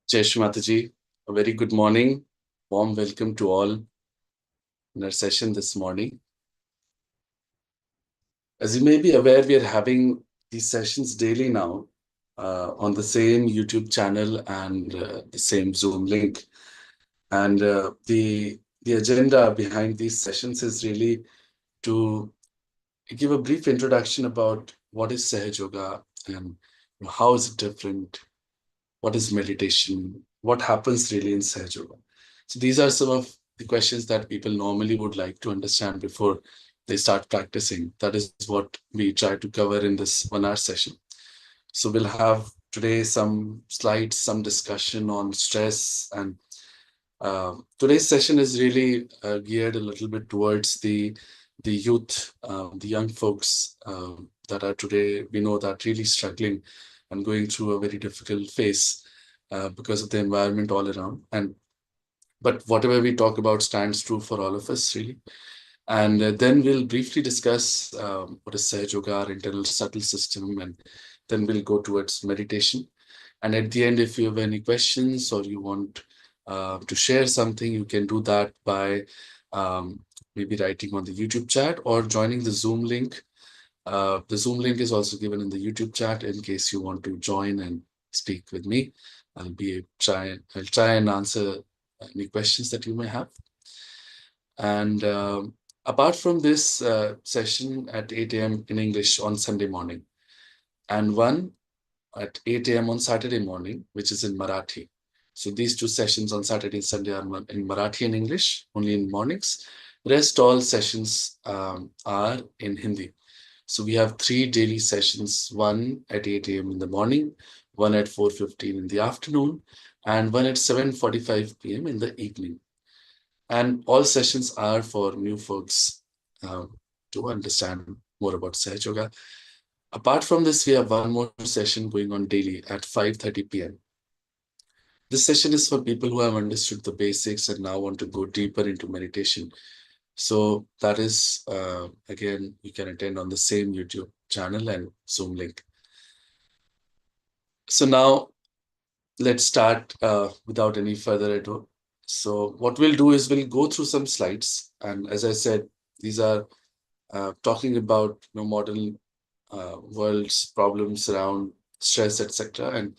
Shree Mataji, a very good morning. Warm welcome to all in our session this morning. As you may be aware, we are having these sessions daily now on the same YouTube channel and the same Zoom link. And the agenda behind these sessions is really to give a brief introduction about what is Sahaja Yoga and how is it different, what is meditation, what happens really in Sahaja Yoga. So these are some of the questions that people normally would like to understand before they start practicing. That is what we try to cover in this 1 hour session. So we'll have today some slides, some discussion on stress, and today's session is really geared a little bit towards the youth, the young folks that are today, we know, that really struggling and going through a very difficult phase because of the environment all around. And but whatever we talk about stands true for all of us, really. And then we'll briefly discuss what is Sahaj Yoga, our internal subtle system, and then we'll go towards meditation. And at the end, if you have any questions or you want to share something, you can do that by maybe writing on the YouTube chat or joining the Zoom link. The Zoom link is also given in the YouTube chat in case you want to join and speak with me. I'll try and answer any questions that you may have. And apart from this session at 8 a.m. in English on Sunday morning, and one at 8 a.m. on Saturday morning, which is in Marathi. So these two sessions on Saturday and Sunday are in Marathi and English, only in mornings. Rest all sessions are in Hindi. So we have three daily sessions, one at 8 a.m. in the morning, one at 4:15 in the afternoon, and one at 7:45 p.m. in the evening. And all sessions are for new folks to understand more about Sahaj Yoga. Apart from this, we have one more session going on daily at 5:30 p.m. This session is for people who have understood the basics and now want to go deeper into meditation. So that is, again, you can attend on the same YouTube channel and Zoom link. So now let's start without any further ado. So what we'll do is we'll go through some slides. And as I said, these are talking about modern world's problems around stress, etc., and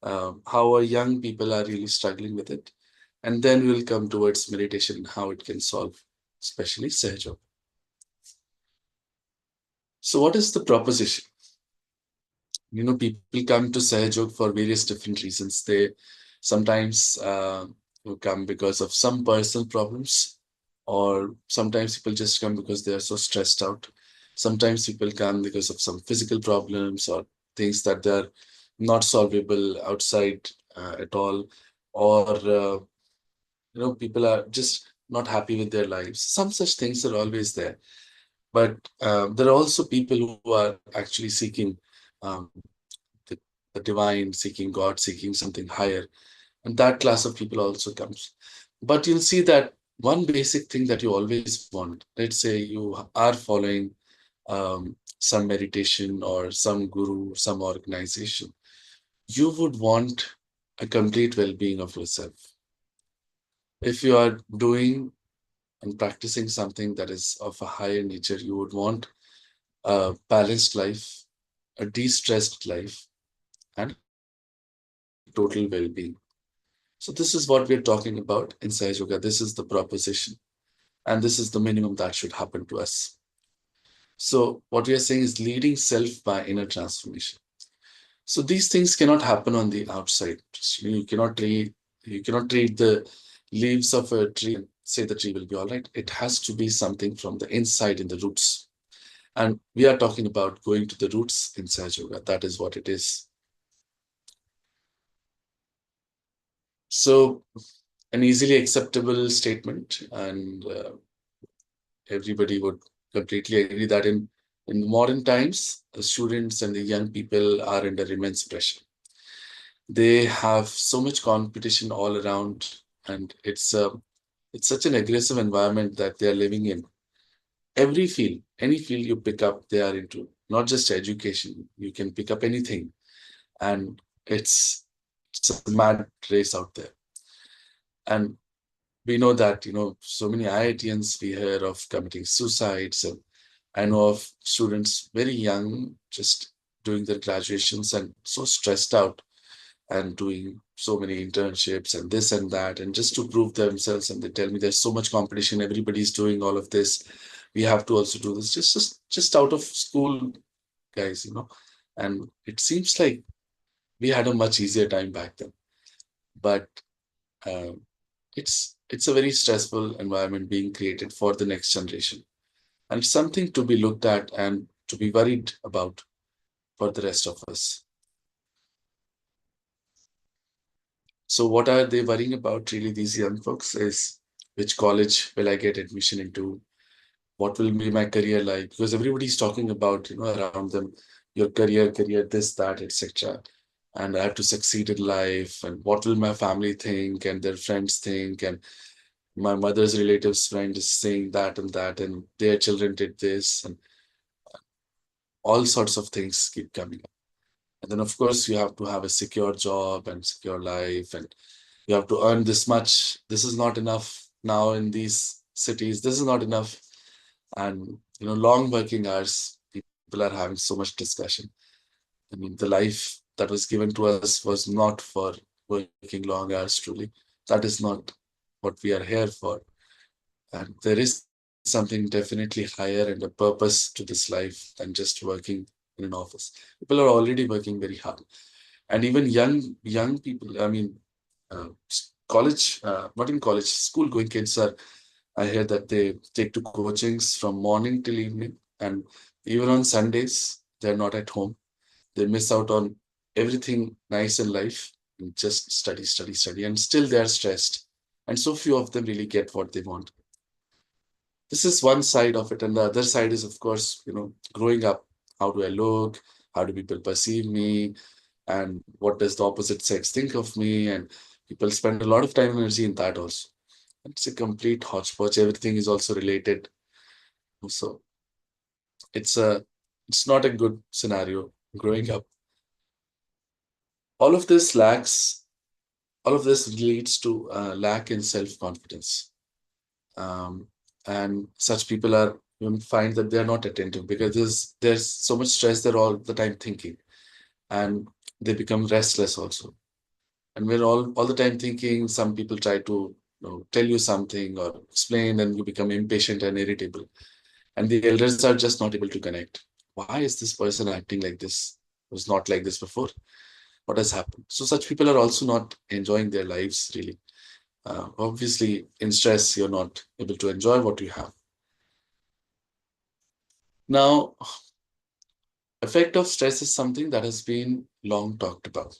how our young people are really struggling with it. And then we'll come towards meditation and how it can solve, especially Sahaja. So, what is the proposition? People come to Sahajog for various different reasons. They sometimes come because of some personal problems, or sometimes people just come because they are so stressed out. Sometimes people come because of some physical problems or things that they're not solvable outside at all, or people are just not happy with their lives. Some such things are always there, but there are also people who are actually seeking um, the, the divine, seeking God, seeking something higher. And that class of people also comes. But you'll see that one basic thing that you always want, let's say you are following some meditation or some guru, some organization, you would want a complete well being of yourself. If you are doing and practicing something that is of a higher nature, you would want a balanced life, a de stressed life, and total well being. So this is what we're talking about in Sahaj Yoga. This is the proposition, and this is the minimum that should happen to us. So what we are saying is leading self by inner transformation. So these things cannot happen on the outside. You cannot read the leaves of a tree and say the tree will be all right. It has to be something from the inside in the roots. And we are talking about going to the roots in Sahaj Yoga. That is what it is. So an easily acceptable statement, and everybody would completely agree that in modern times, the students and the young people are under immense pressure. They have so much competition all around, and it's such an aggressive environment that they are living in. Every field, any field you pick up, they are into. Not just education, you can pick up anything, and it's it's a mad race out there. And we know that, so many IITians we hear of committing suicides. And I know of students very young, just doing their graduations and so stressed out and doing so many internships and this and that, and just to prove themselves. And they tell me there's so much competition, everybody's doing all of this. We have to also do this, just out of school, guys. And it seems like we had a much easier time back then. But um, it's a very stressful environment being created for the next generation, and it's something to be looked at and to be worried about for the rest of us. So what are they worrying about really, these young folks, is which college will I get admission into? What will be my career like? Because everybody's talking about, around them, your career, this, that, etc. And I have to succeed in life. And what will my family think and their friends think? And my mother's relatives' friend is saying that and that, and their children did this, and all sorts of things keep coming up. And then, of course, you have to have a secure job and secure life, and you have to earn this much. This is not enough now in these cities. This is not enough. And, long working hours, people are having so much discussion. I mean, the life that was given to us was not for working long hours, truly. That is not what we are here for. And there is something definitely higher and a purpose to this life than just working in an office. People are already working very hard. And even young people, I mean, college, not in college, school going kids are, I hear that they take to coachings from morning till evening. And even on Sundays, they're not at home. They miss out on everything nice in life and just study, study, study. And still they're stressed. And so few of them really get what they want. This is one side of it. And the other side is, of course, growing up. How do I look? How do people perceive me? And what does the opposite sex think of me? And people spend a lot of time and energy in that also. It's a complete hodgepodge. Everything is also related. So it's a it's not a good scenario growing up. All of this lacks. All of this leads to lack in self-confidence. Um, and such people are, find that they're not attentive because there's so much stress. They're all the time thinking, and they become restless also. And we're all the time thinking. Some people try to, tell you something or explain, and you become impatient and irritable. And the elders are just not able to connect. Why is this person acting like this? It was not like this before. What has happened? So such people are also not enjoying their lives really. Obviously, in stress, you're not able to enjoy what you have. Now, effect of stress is something that has been long talked about.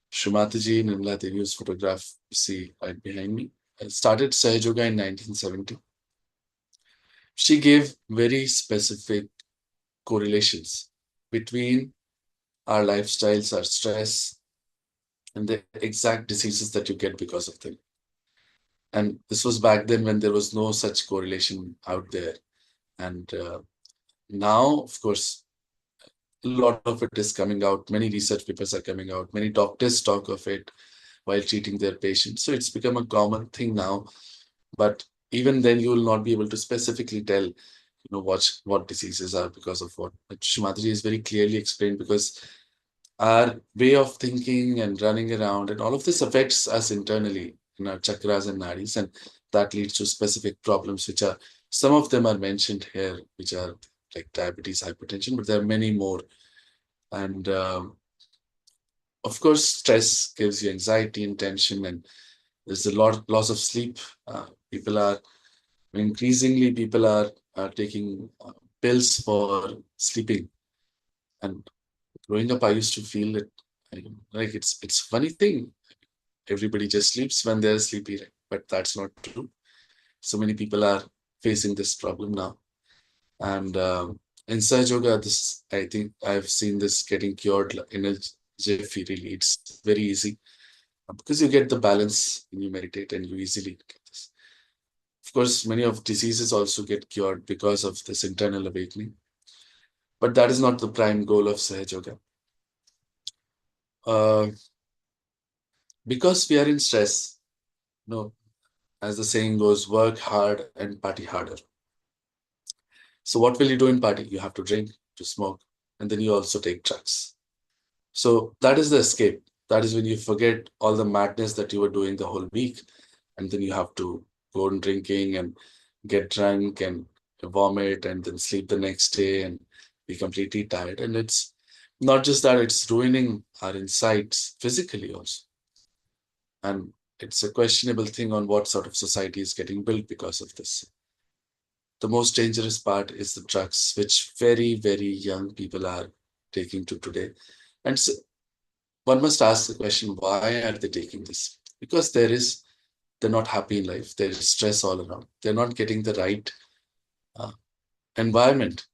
Shree Mataji, Nirmala Devi, whose photograph you see right behind me, started Sahaja in 1970. She gave very specific correlations between our lifestyles, our stress, and the exact diseases that you get because of them. And this was back then when there was no such correlation out there. And now, of course, a lot of it is coming out. Many research papers are coming out. Many doctors talk of it while treating their patients. So it's become a common thing now. But even then, you will not be able to specifically tell, what diseases are because of what. But Shumataji is very clearly explained, because our way of thinking and running around and all of this affects us internally in our chakras and nadis, and that leads to specific problems, which are, some of them are mentioned here, which are like diabetes, hypertension, but there are many more. And of course, stress gives you anxiety and tension, and there's a lot loss of sleep. People are increasingly people are taking pills for sleeping. And growing up, I used to feel it, like it's a funny thing. Everybody just sleeps when they're sleepy, right? But that's not true. So many people are facing this problem now. And in Saj Yoga, this, I think I've seen this getting cured in a jiffy. Really, it's very easy, because you get the balance and you meditate and you easily get this. Of course, many of diseases also get cured because of this internal awakening. But that is not the prime goal of Sahaj Yoga. Uh, Because we are in stress, no, as the saying goes, work hard and party harder. So what will you do in party? You have to drink, to smoke, and then you also take drugs. So that is the escape. That is when you forget all the madness that you were doing the whole week, and then you have to go on drinking and get drunk and vomit and then sleep the next day and be completely tired. And it's not just that, it's ruining our insights physically also. And it's a questionable thing on what sort of society is getting built because of this. The most dangerous part is the drugs, which very, very young people are taking to today. And so one must ask the question, why are they taking this? Because they're not happy in life. There is stress all around. They're not getting the right uh, environment.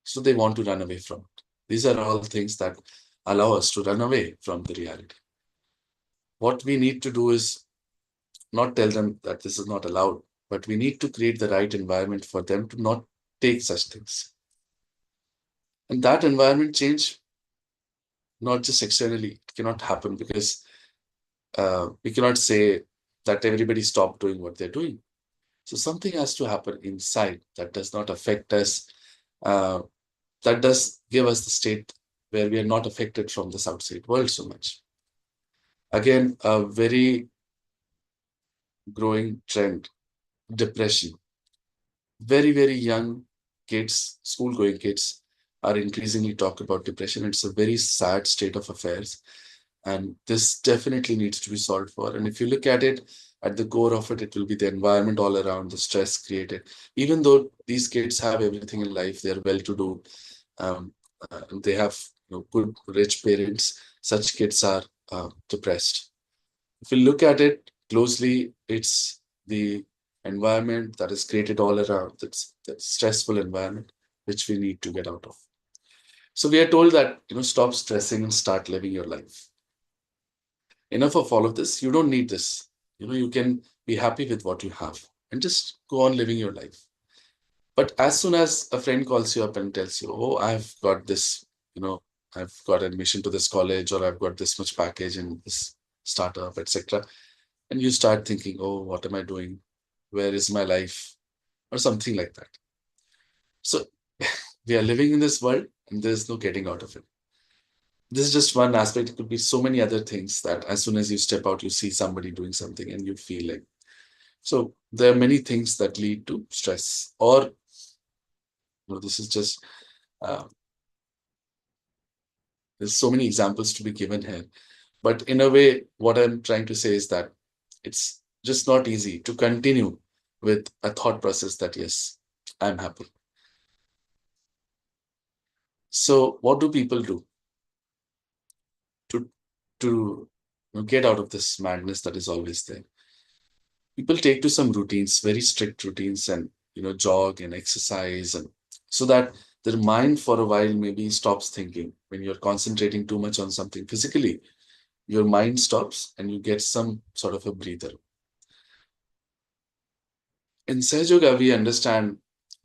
So they want to run away from it. These are all things that allow us to run away from the reality. What we need to do is not tell them that this is not allowed, but we need to create the right environment for them to not take such things. And that environment change, not just externally, it cannot happen because we cannot say that everybody stop doing what they're doing. So something has to happen inside that does not affect us, uh, that does give us the state where we are not affected from this outside world so much. Again, a very growing trend, depression. Very, very young kids, school going kids, are increasingly talk about depression. It's a very sad state of affairs. And this definitely needs to be solved for. And if you look at it, at the core of it, it will be the environment all around, the stress created. Even though these kids have everything in life, they're well to do, um, they have good, rich parents, such kids are depressed. If you look at it closely, it's the environment that is created all around, that's that stressful environment, which we need to get out of. So we are told that, stop stressing and start living your life. Enough of all of this. You don't need this. You can be happy with what you have and just go on living your life. But as soon as a friend calls you up and tells you, oh, I've got this, you know, I've got admission to this college, or I've got this much package in this startup, etc. And you start thinking, oh, what am I doing? Where is my life? Or something like that. So we are living in this world and there's no getting out of it. This is just one aspect. It could be so many other things that as soon as you step out, you see somebody doing something and you feel like. So there are many things that lead to stress. Or this is just uh, there's so many examples to be given here. But in a way, what I'm trying to say is that it's just not easy to continue with a thought process that, yes, I'm happy. So what do people do to get out of this madness that is always there? People take to some routines, very strict routines, and jog and exercise, and so that their mind for a while maybe stops thinking. When you're concentrating too much on something physically, your mind stops and you get some sort of a breather. In Sahaj Yoga, we understand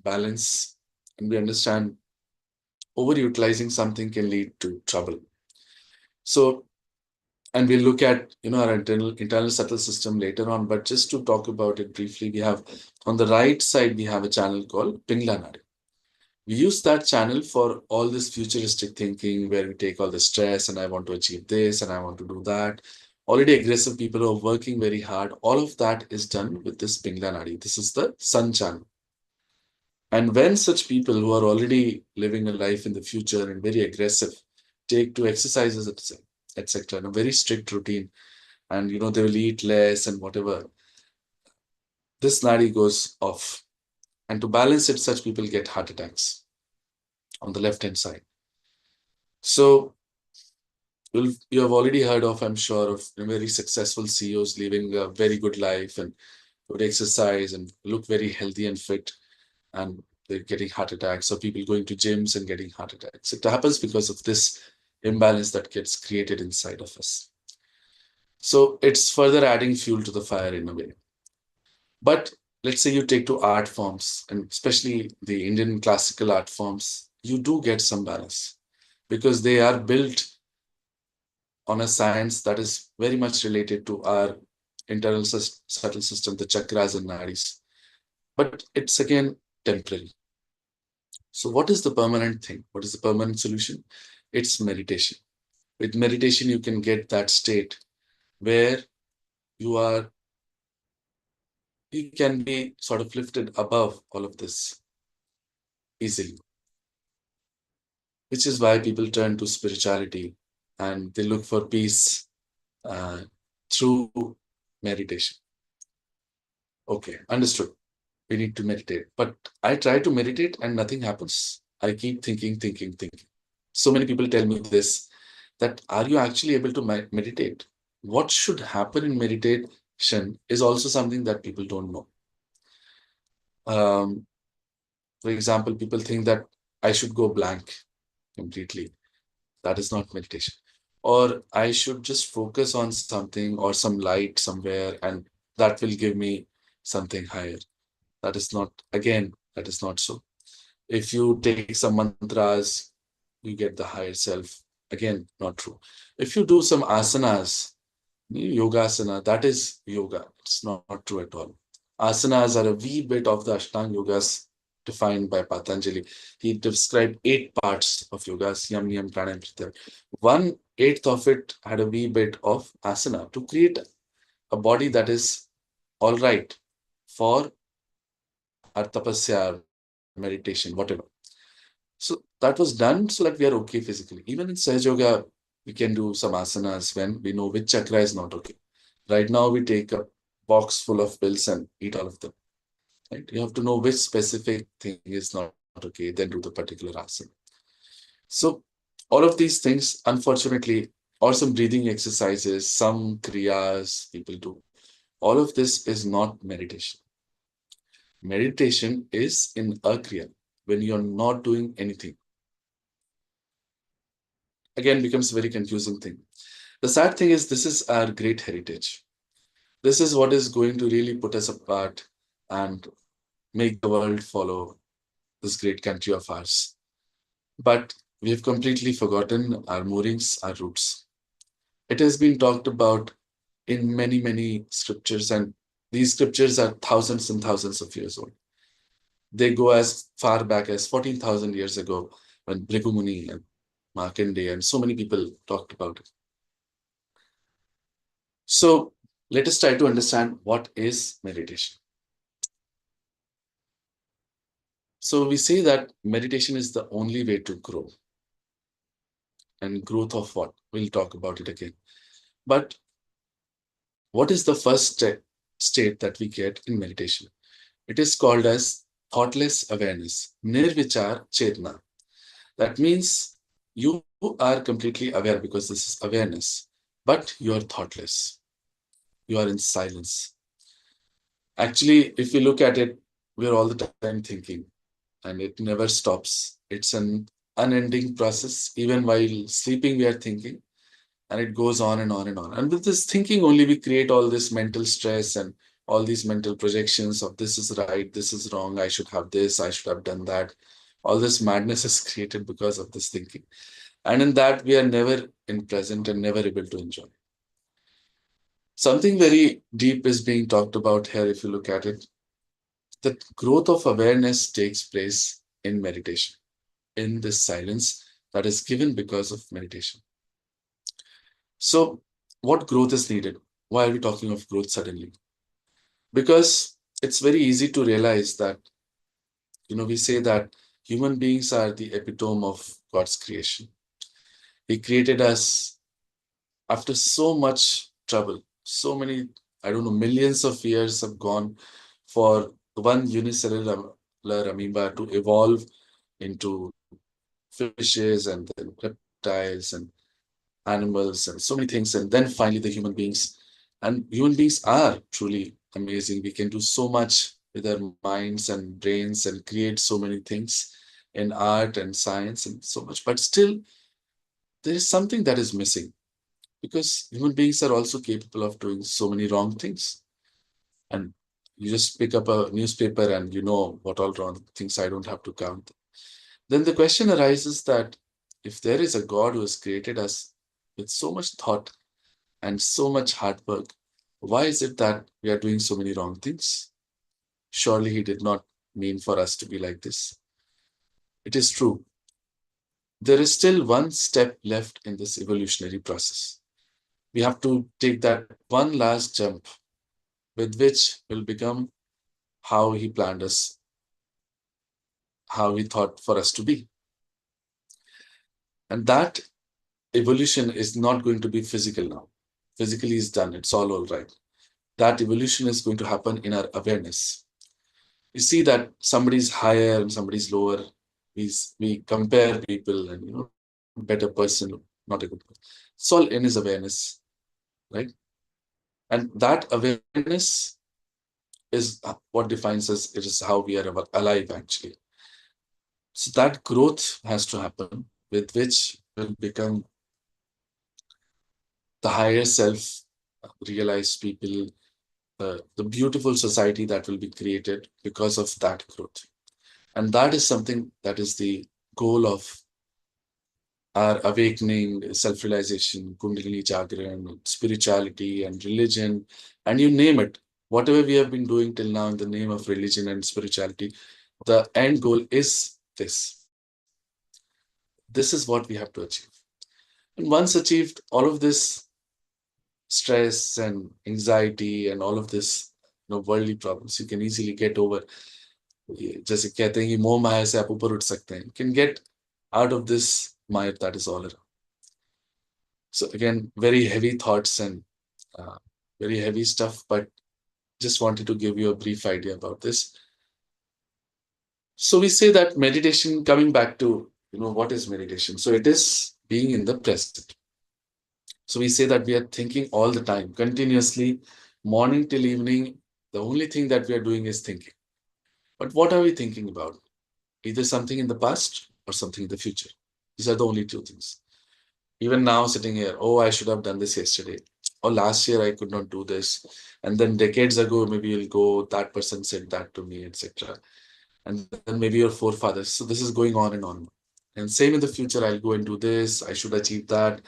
balance, and we understand overutilizing something can lead to trouble. So, and we'll look at our internal subtle system later on. But just to talk about it briefly, we have on the right side we have a channel called Pingla Nadi. We use that channel for all this futuristic thinking where we take all the stress and I want to achieve this and I want to do that. Already aggressive people who are working very hard, all of that is done with this Pingla Nadi. This is the sun channel. And when such people who are already living a life in the future and very aggressive take to exercises, etc., in a very strict routine, and they will eat less and whatever, this nadi goes off. And to balance it, such people get heart attacks on the left hand side. So you have already heard of, I'm sure, of very successful CEOs living a very good life and would exercise and look very healthy and fit, and they're getting heart attacks, or people going to gyms and getting heart attacks. It happens because of this imbalance that gets created inside of us. So it's further adding fuel to the fire in a way. But let's say you take to art forms, and especially the Indian classical art forms, you do get some balance because they are built on a science that is very much related to our internal subtle system, the chakras and nadis. But it's again temporary. So, what is the permanent thing? What is the permanent solution? It's meditation. With meditation, you can get that state where you are, you can be sort of lifted above all of this easily, which is why people turn to spirituality and they look for peace uh, through meditation. Okay, understood. We need to meditate. But I try to meditate and nothing happens. I keep thinking. So many people tell me this, that are you actually able to meditate? What should happen in meditation is also something that people don't know. Um, for example, people think that I should go blank completely. That is not meditation. Or I should just focus on something or some light somewhere and that will give me something higher. That is not, again, that is not so. If you take some mantras, you get the higher self. Again, not true. If you do some asanas, yoga asana, that is yoga. It's not true at all. Asanas are a wee bit of the Ashtanga yogas defined by Patanjali. He described 8 parts of yogas, yam, niyam, pranayam, pratyahara. 1/8 of it had a wee bit of asana to create a body that is all right for our tapasya, meditation, whatever. So that was done so that we are okay physically. Even in Sahaja Yoga, we can do some asanas when we know which chakra is not okay. Right now, we take a box full of pills and eat all of them. Right? You have to know which specific thing is not okay, then do the particular asana. So all of these things, unfortunately, or some breathing exercises, some kriyas people do. All of this is not meditation. Meditation is in a kriya when you're not doing anything. Again, becomes a very confusing thing. The sad thing is, this is our great heritage. This is what is going to really put us apart and make the world follow this great country of ours. But we have completely forgotten our moorings, our roots. It has been talked about in many, many scriptures, and these scriptures are thousands and thousands of years old. They go as far back as 14,000 years ago when Bhrigu Muni and Markandeya and so many people talked about it. So let us try to understand what is meditation. So we say that meditation is the only way to grow. And growth of what? We'll talk about it again. But what is the first state that we get in meditation? It is called as thoughtless awareness, nirvichar chetna. That means you are completely aware because this is awareness, but you are thoughtless. You are in silence. Actually, if we look at it, we're all the time thinking and it never stops. It's an unending process. Even while sleeping, we are thinking and it goes on and on and on. And with this thinking only, we create all this mental stress and all these mental projections of this is right, this is wrong, I should have this, I should have done that. All this madness is created because of this thinking. And in that, we are never in present and never able to enjoy. Something very deep is being talked about here if you look at it. The growth of awareness takes place in meditation, in this silence that is given because of meditation. So, what growth is needed? Why are we talking of growth suddenly? Because it's very easy to realize that, we say that human beings are the epitome of God's creation. He created us after so much trouble, so many, I don't know, millions of years have gone for one unicellular amoeba to evolve into fishes and then reptiles and animals and so many things, and then finally the human beings. And human beings are truly amazing. We can do so much with our minds and brains and create so many things in art and science and so much. But still, there is something that is missing because human beings are also capable of doing so many wrong things. And you just pick up a newspaper and you know what all wrong things. I don't have to count. Then the question arises that if there is a God who has created us, with so much thought and so much hard work, why is it that we are doing so many wrong things? Surely he did not mean for us to be like this. It is true. There is still one step left in this evolutionary process. We have to take that one last jump with which will become how he planned us, how he thought for us to be. And that evolution is not going to be physical now. Physically is done, it's all right. That evolution is going to happen in our awareness. You see that somebody's higher and somebody's lower. We compare people and better person, not a good person. It's all in his awareness, right? And that awareness is what defines us. It is how we are alive actually. So that growth has to happen, with which will become the higher self, realized people, the beautiful society that will be created because of that growth. And that is something that is the goal of our awakening, self realization, Kundalini Jagran, spirituality, and religion, and you name it. Whatever we have been doing till now in the name of religion and spirituality, the end goal is this. This is what we have to achieve. And once achieved, all of this stress and anxiety and all of this worldly problems you can easily get over. जैसे कहते हैं कि मोह माया से आप ऊपर उठ सकते हैं. You can get out of this mire that is all around. So again, very heavy thoughts and uh, very heavy stuff, but just wanted to give you a brief idea about this. So we say that meditation, coming back to what is meditation. So it is being in the present. So we say that we are thinking all the time, continuously, morning till evening. The only thing that we are doing is thinking. But what are we thinking about? Either something in the past or something in the future. These are the only two things. Even now, sitting here, oh, I should have done this yesterday. Or last year, I could not do this. And then decades ago, maybe you'll go, that person said that to me, etc. And then maybe your forefathers. So this is going on and on. And same in the future, I'll go and do this. I should achieve that.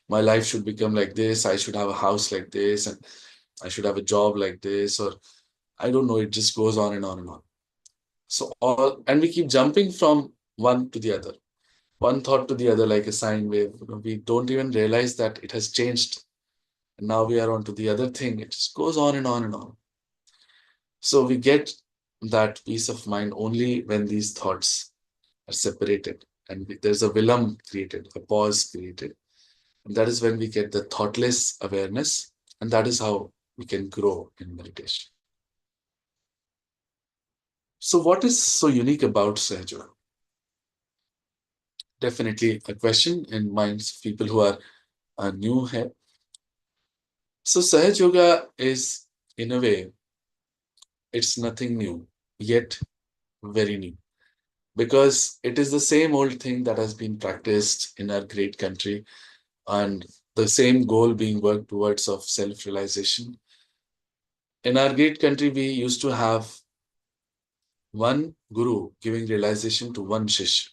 My life should become like this. I should have a house like this. And I should have a job like this. Or I don't know. It just goes on and on and on. So all, and we keep jumping from one to the other, one thought to the other, like a sine wave. We don't even realize that it has changed. And now we are on to the other thing. It just goes on and on and on. So we get that peace of mind only when these thoughts are separated and there's a vilam created, a pause created. And that is when we get the thoughtless awareness. And that is how we can grow in meditation. So, what is so unique about Sahaja? Definitely a question in minds of people who are new here. So, Sahaj Yoga is, in a way, it's nothing new, yet very new. Because it is the same old thing that has been practiced in our great country and the same goal being worked towards of self-realization. In our great country, we used to have one guru giving realization to one shish.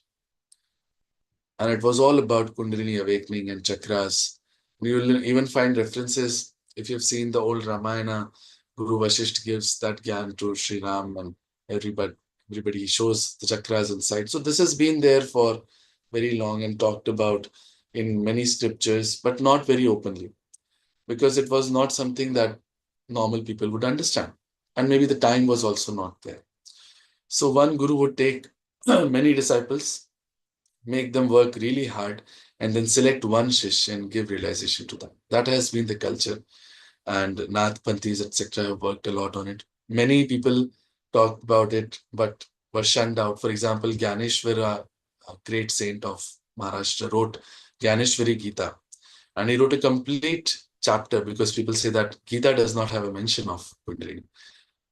And it was all about Kundalini awakening and chakras. You will even find references, if you've seen the old Ramayana, Guru Vashisht gives that gyan to Sri Ram and everybody, everybody shows the chakras inside. So this has been there for very long and talked about in many scriptures, but not very openly, because it was not something that normal people would understand. And maybe the time was also not there. So one guru would take many disciples, make them work really hard, and then select one shish and give realization to them. That has been the culture. And Nath Panthis, etc., have worked a lot on it. Many people talked about it, but were shunned out. For example, Gyaneshwara, a great saint of Maharashtra, wrote Gyaneshwari Gita. And he wrote a complete chapter because people say that Gita does not have a mention of Kundalini.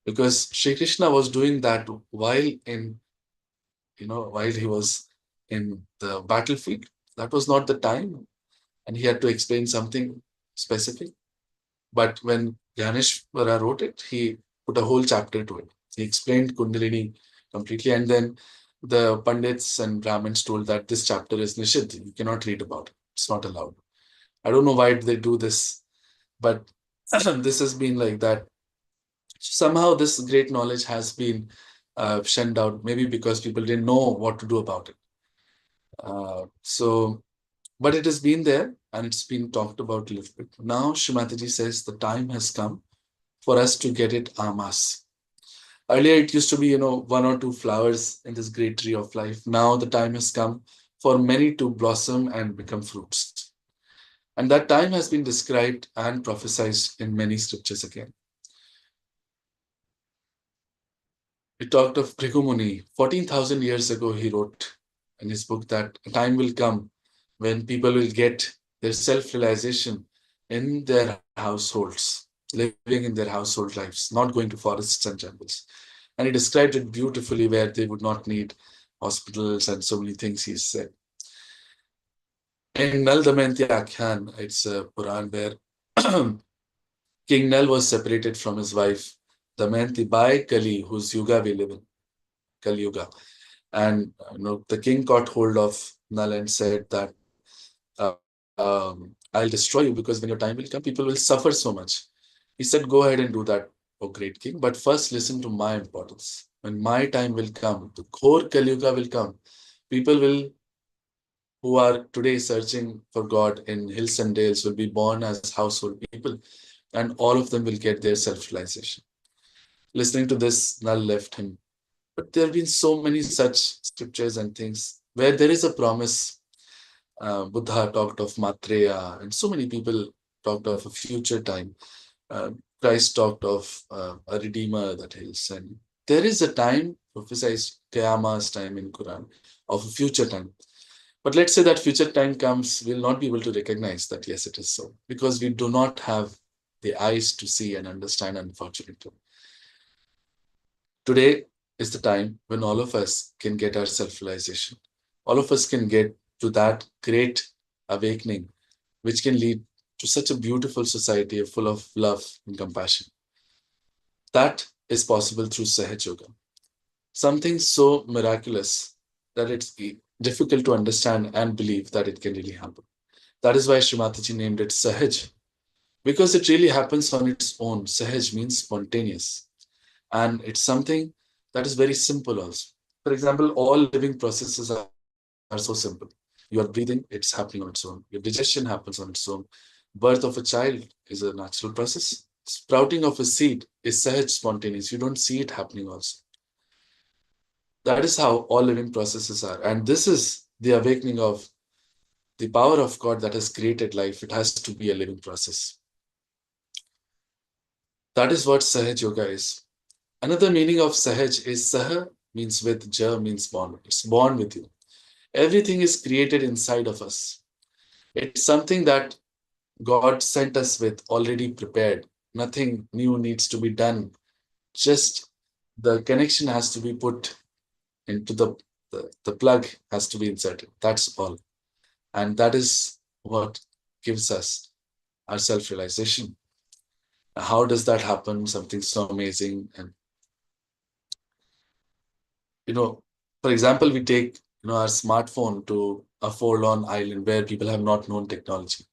Because Sri Krishna was doing that while he was in the battlefield. That was not the time, and he had to explain something specific. But when Ganeshwara wrote it, he put a whole chapter to it. He explained Kundalini completely, and then the Pandits and Brahmins told that this chapter is Nishid. You cannot read about it. It's not allowed. I don't know why they do this, but this has been like that. Somehow, this great knowledge has been shunned out, maybe because people didn't know what to do about it. So, but it has been there and it's been talked about a little bit. Now, Shrimataji says the time has come for us to get it en masse. Earlier, it used to be, one or two flowers in this great tree of life. Now, the time has come for many to blossom and become fruits. And that time has been described and prophesied in many scriptures again. It talked of Bhrigu 14,000 years ago, he wrote in his book that a time will come when people will get their self realization in their households, living in their household lives, not going to forests and jungles. And he described it beautifully where they would not need hospitals and so many things, he said. In Nal Damayanti Akhyan, it's a Puran where King Nal was separated from his wife Damayanti by Kali, whose yuga we live in, Kali Yuga. And the king caught hold of Nal and said that I'll destroy you because when your time will come, people will suffer so much. He said, go ahead and do that, O great king, but first listen to my importance. When my time will come, the core Kali Yuga will come. People will who are today searching for God in hills and dales will be born as household people, and all of them will get their self-realization. Listening to this, Nal left him. But there have been so many such scriptures and things where there is a promise. Buddha talked of Matreya, and so many people talked of a future time. Uh, Christ talked of a redeemer that heals. And there is a time, prophesied Qiyamah's time in Quran, of a future time. But let's say that future time comes, we'll not be able to recognize that, yes, it is so, because we do not have the eyes to see and understand, unfortunately. Today is the time when all of us can get our self realization. All of us can get to that great awakening, which can lead to such a beautiful society full of love and compassion. That is possible through Sahaj Yoga. Something so miraculous that it's difficult to understand and believe that it can really happen. That is why Srimataji named it Sahaj, because it really happens on its own. Sahaj means spontaneous. And it's something that is very simple also. For example, all living processes are so simple. You are breathing, it's happening on its own. Your digestion happens on its own. Birth of a child is a natural process. Sprouting of a seed is sahaj spontaneous. You don't see it happening also. That is how all living processes are. And this is the awakening of the power of God that has created life. It has to be a living process. That is what Sahaj Yoga is. Another meaning of Sahaj is Saha means with, Ja means born. It's born with you. Everything is created inside of us. It's something that God sent us with already prepared. Nothing new needs to be done. Just the connection has to be put into the plug has to be inserted. That's all. And that is what gives us our self-realization. How does that happen? Something so amazing. And you know, for example, we take our smartphone to a forlorn island where people have not known technology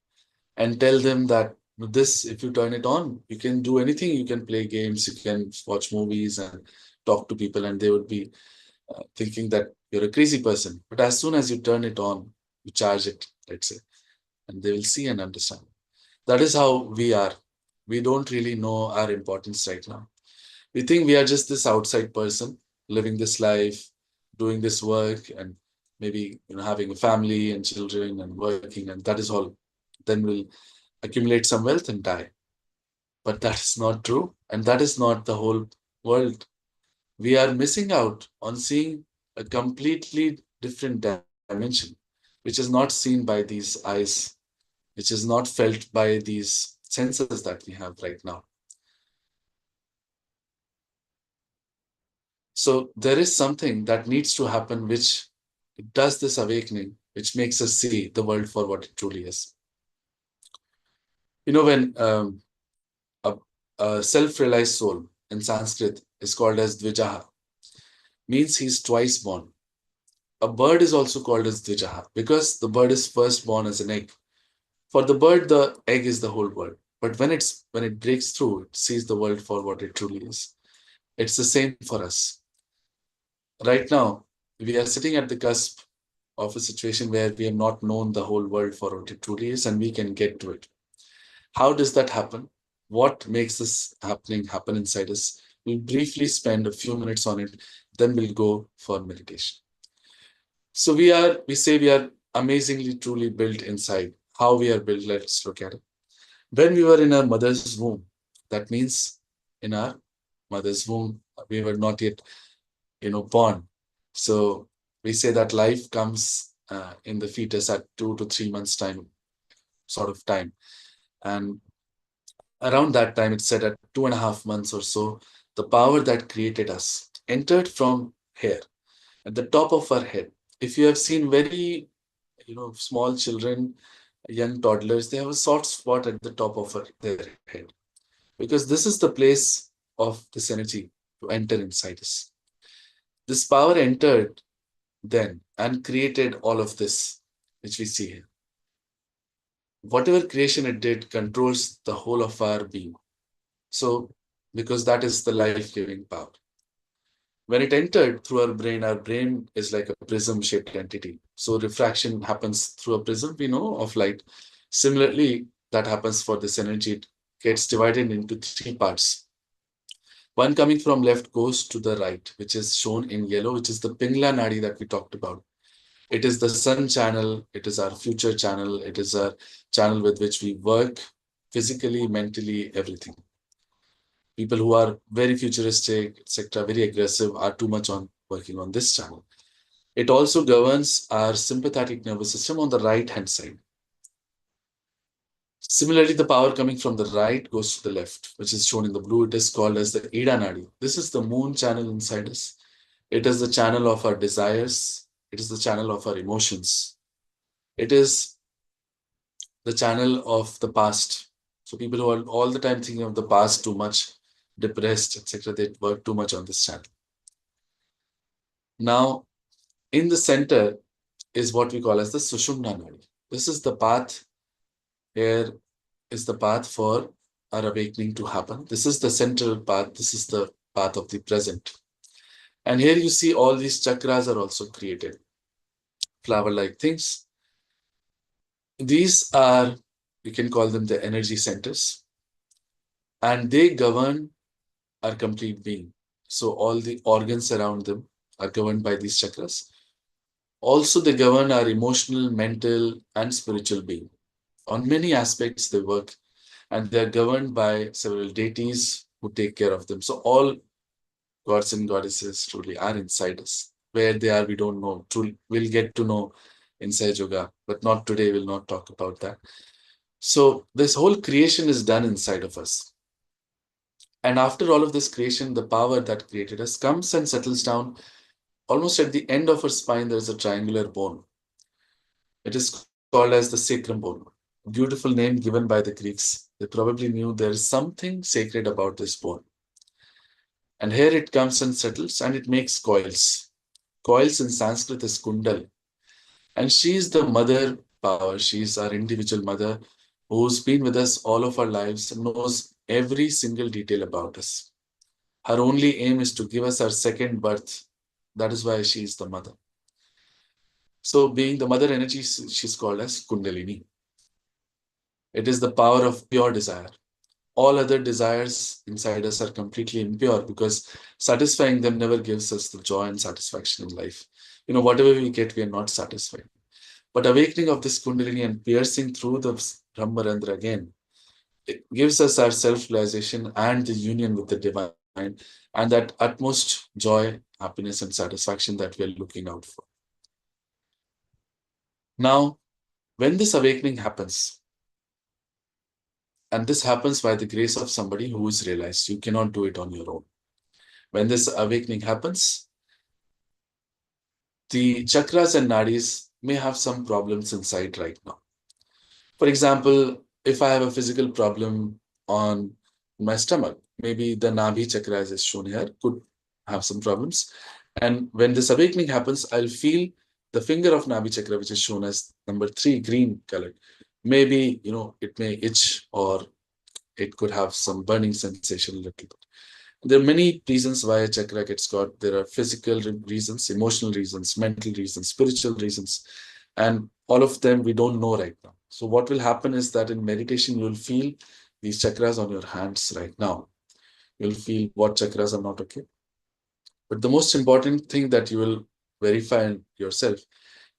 and tell them that this, if you turn it on, you can do anything. You can play games, you can watch movies and talk to people, and they would be thinking that you're a crazy person. But as soon as you turn it on, you charge it, let's say, and they will see and understand. That is how we are. We don't really know our importance right now. We think we are just this outside person living this life, doing this work, and maybe having a family and children and working, and that is all. Then we'll accumulate some wealth and die. But that is not true, and that is not the whole world. We are missing out on seeing a completely different dimension, which is not seen by these eyes, which is not felt by these senses that we have right now. So there is something that needs to happen which does this awakening, which makes us see the world for what it truly is. When a, a self-realized soul in Sanskrit is called as Dvijaha, means he's twice born. A bird is also called as Dvijaha because the bird is first born as an egg. For the bird, the egg is the whole world. But when it breaks through, it sees the world for what it truly is. It's the same for us. Right now, we are sitting at the cusp of a situation where we have not known the whole world for what it truly is, and we can get to it. How does that happen? What makes this happening happen inside us? We'll briefly spend a few minutes on it, then we'll go for meditation. So we say we are amazingly truly built inside. How we are built, let's look at it. When we were in our mother's womb, that means in our mother's womb, we were not yet, born. So we say that life comes in the fetus at 2 to 3 months time, sort of time. And around that time, it's said at 2.5 months or so, the power that created us entered from here at the top of our head. If you have seen very, small children, young toddlers, they have a soft spot at the top of their head because this is the place of this energy to enter inside us. This power entered then and created all of this, which we see here. Whatever creation it did controls the whole of our being. So, because that is the life giving power. When it entered through our brain is like a prism shaped entity. So, refraction happens through a prism, we know, of light. Similarly, that happens for this energy. It gets divided into three parts. One coming from left goes to the right, which is shown in yellow, which is the Pingla Nadi that we talked about. It is the sun channel, it is our future channel, it is our channel with which we work physically, mentally, everything. People who are very futuristic, etc., very aggressive, are too much on working on this channel. It also governs our sympathetic nervous system on the right hand side. Similarly, the power coming from the right goes to the left, which is shown in the blue. It is called as the Ida Nadi. This is the moon channel inside us. It is the channel of our desires. It is the channel of our emotions. It is the channel of the past. So people who are all the time thinking of the past too much, depressed, etc., they work too much on this channel. Now, in the center is what we call as the Sushumna Nadi. This is the path. Here is the path for our awakening to happen. This is the central path. This is the path of the present. And here you see all these chakras are also created, flower-like things. These are, we can call them the energy centers, and they govern our complete being. So all the organs around them are governed by these chakras. Also, they govern our emotional, mental, and spiritual being. On many aspects, they work, and they are governed by several deities who take care of them. So all gods and goddesses truly are inside us. Where they are, we don't know. Truly, we'll get to know in Sahaj Yoga, but not today. We'll not talk about that. So this whole creation is done inside of us. And after all of this creation, the power that created us comes and settles down. Almost at the end of her spine, there is a triangular bone. It is called as the sacrum bone. Beautiful name given by the Greeks. They probably knew there is something sacred about this bone. And here it comes and settles and it makes coils. Coils in Sanskrit is kundal. And she is the mother power. She is our individual mother who's been with us all of our lives and knows every single detail about us. Her only aim is to give us our second birth. That is why she is the mother. So, being the mother energy, she's called as Kundalini. It is the power of pure desire. All other desires inside us are completely impure because satisfying them never gives us the joy and satisfaction in life. Whatever we get, we are not satisfied. But awakening of this Kundalini and piercing through the Brahmarandra again, it gives us our self-realization and the union with the divine and that utmost joy, happiness, and satisfaction that we are looking out for. Now, when this awakening happens, and this happens by the grace of somebody who is realized, you cannot do it on your own. When this awakening happens, the chakras and nadis may have some problems inside right now. For example, if I have a physical problem on my stomach, maybe the Nabhi chakra as is shown here could have some problems. And when this awakening happens, I'll feel the finger of Nabhi chakra, which is shown as number 3, green colored, Maybe, it may itch, or it could have some burning sensation a little bit. There are many reasons why a chakra gets got. There are physical reasons, emotional reasons, mental reasons, spiritual reasons, and all of them we don't know right now. So what will happen is that in meditation, you'll feel these chakras on your hands right now. You'll feel what chakras are not okay. But the most important thing that you will verify in yourself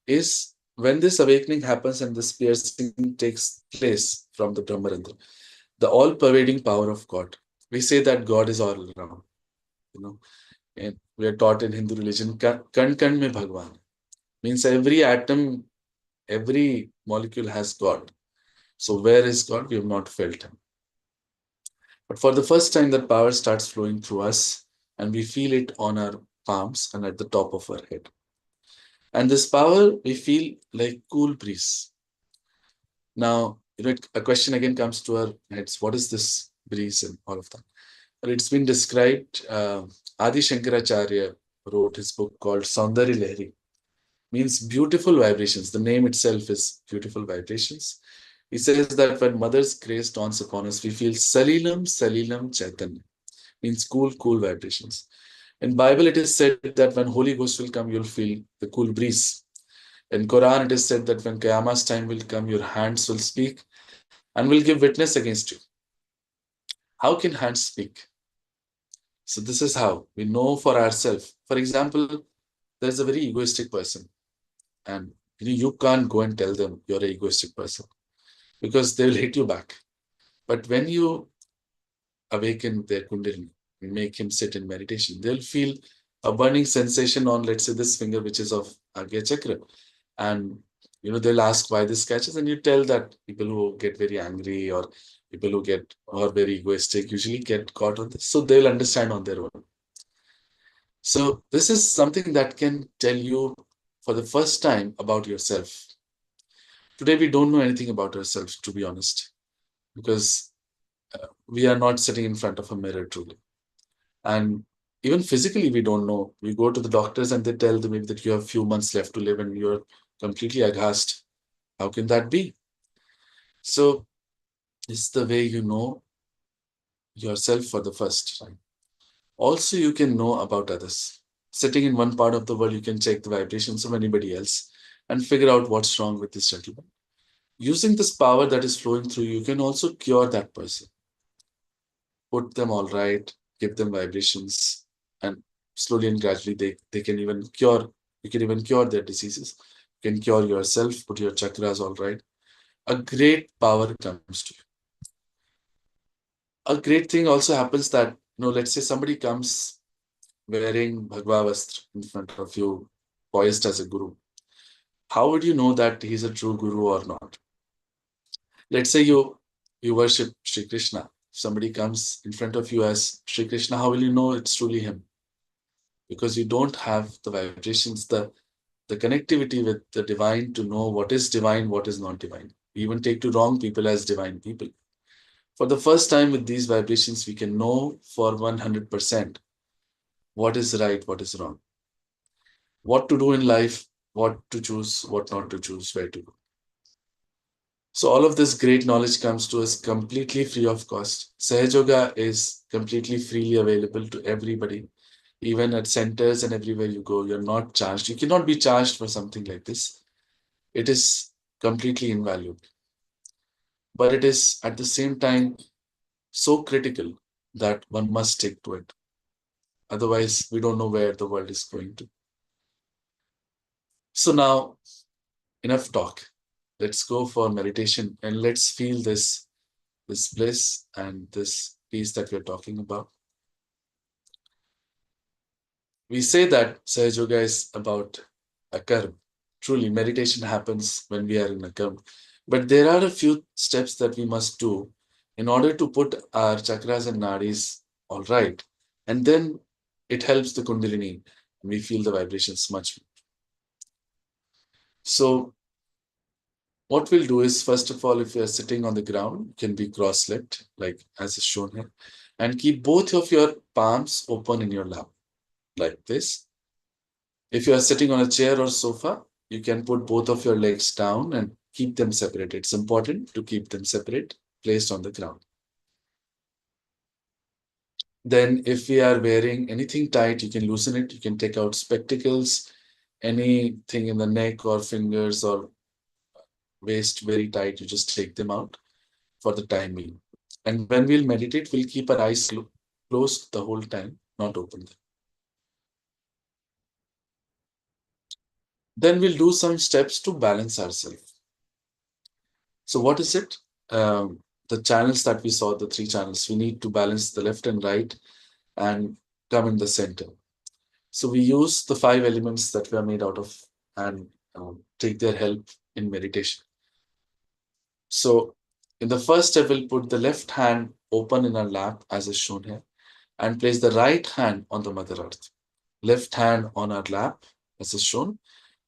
is when this awakening happens and this piercing takes place from the Brahmarandra, the all-pervading power of God. We say that God is all around. You know, and we are taught in Hindu religion, kan kan mein Bhagwan. Means every atom, every molecule has God. So where is God? We have not felt him. But for the first time, that power starts flowing through us, and we feel it on our palms and at the top of our head. And this power we feel like cool breeze. Now, a question again comes to our heads: what is this breeze and all of that? Well, it's been described. Adi Shankaracharya wrote his book called Saundari Lehri, means beautiful vibrations. The name itself is beautiful vibrations. He says that when Mother's grace dawns upon us, we feel Salilam, Salilam Chaitanya, means cool, cool vibrations. In Bible, it is said that when Holy Ghost will come, you'll feel the cool breeze. In Quran, it is said that when Qiyamah's time will come, your hands will speak and will give witness against you. How can hands speak? So this is how we know for ourselves. For example, there's a very egoistic person, and you can't go and tell them you're an egoistic person because they will hit you back. But when you awaken their kundalini, make him sit in meditation, they'll feel a burning sensation on, let's say, this finger, which is of Agya Chakra. And they'll ask why this catches, and you tell that people who get very angry or people who get or very egoistic usually get caught on this. So they'll understand on their own. So this is something that can tell you for the first time about yourself. Today we don't know anything about ourselves, to be honest, because we are not sitting in front of a mirror truly. And even physically, we don't know. We go to the doctors and they tell them that you have few months left to live and you're completely aghast. How can that be? So it's the way you know yourself for the first time. Also, you can know about others. Sitting in one part of the world, you can check the vibrations of anybody else and figure out what's wrong with this gentleman. Using this power that is flowing through you, can also cure that person, put them all right, give them vibrations, and slowly and gradually they can even cure, you can even cure their diseases. You can cure yourself, put your chakras all right. A great power comes to you. A great thing also happens that, let's say somebody comes wearing Bhagwa Vastra in front of you, poised as a guru. How would you know that he's a true guru or not? Let's say you worship Sri Krishna. Somebody comes in front of you as Sri Krishna, how will you know it's truly him? Because you don't have the vibrations, the connectivity with the divine to know what is divine, what is not divine. We even take to wrong people as divine people. For the first time with these vibrations, we can know for 100% what is right, what is wrong, what to do in life, what to choose, what not to choose, where to go. So all of this great knowledge comes to us completely free of cost. Sahaja Yoga is completely freely available to everybody. Even at centers and everywhere you go, you're not charged. You cannot be charged for something like this. It is completely invaluable. But it is at the same time so critical that one must stick to it. Otherwise, we don't know where the world is going to. So now, enough talk. Let's go for meditation and let's feel this bliss and this peace that we're talking about. We say that Sahaja Yoga is about a karma. Truly, meditation happens when we are in a karma. But there are a few steps that we must do in order to put our chakras and nadis all right. And then it helps the kundalini. And we feel the vibrations much more. So what we'll do is, first of all, if you're sitting on the ground, you can be cross-legged, like as is shown here, and keep both of your palms open in your lap, like this. If you are sitting on a chair or sofa, you can put both of your legs down and keep them separate. It's important to keep them separate, placed on the ground. Then if we are wearing anything tight, you can loosen it. You can take out spectacles, anything in the neck or fingers or waist very tight, you just take them out for the time being. And when we'll meditate, we'll keep our eyes closed the whole time, not open them. Then we'll do some steps to balance ourselves. So what is it? The channels that we saw, the three channels, we need to balance the left and right and come in the center. So we use the five elements that we are made out of and take their help in meditation. So in the first step, we'll put the left hand open in our lap, as is shown here, and place the right hand on the Mother Earth. Left hand on our lap, as is shown,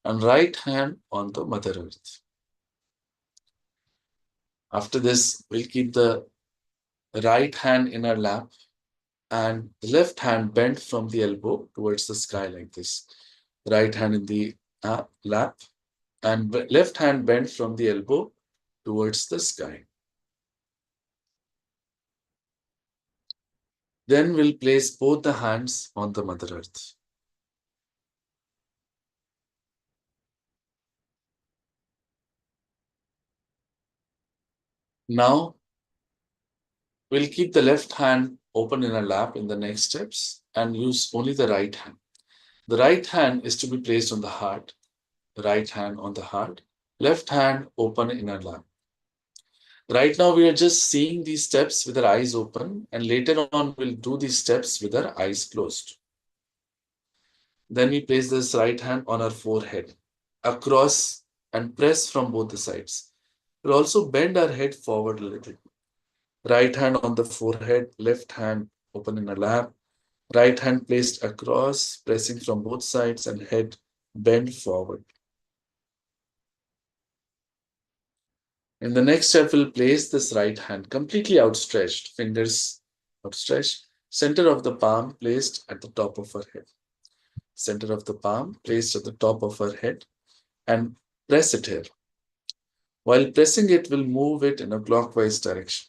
and right hand on the Mother Earth. After this, we'll keep the right hand in our lap and the left hand bent from the elbow towards the sky like this. Right hand in the lap and left hand bent from the elbow towards the sky. Then we'll place both the hands on the Mother Earth. Now, we'll keep the left hand open in our lap in the next steps and use only the right hand. The right hand is to be placed on the heart, the right hand on the heart, left hand open in our lap. Right now, we are just seeing these steps with our eyes open, and later on, we'll do these steps with our eyes closed. Then we place this right hand on our forehead, across and press from both the sides. We'll also bend our head forward a little. Right hand on the forehead, left hand open in our lap, right hand placed across, pressing from both sides, and head bent forward. In the next step, we'll place this right hand completely outstretched, fingers outstretched, center of the palm placed at the top of our head. Center of the palm placed at the top of our head and press it here. While pressing it, we'll move it in a clockwise direction.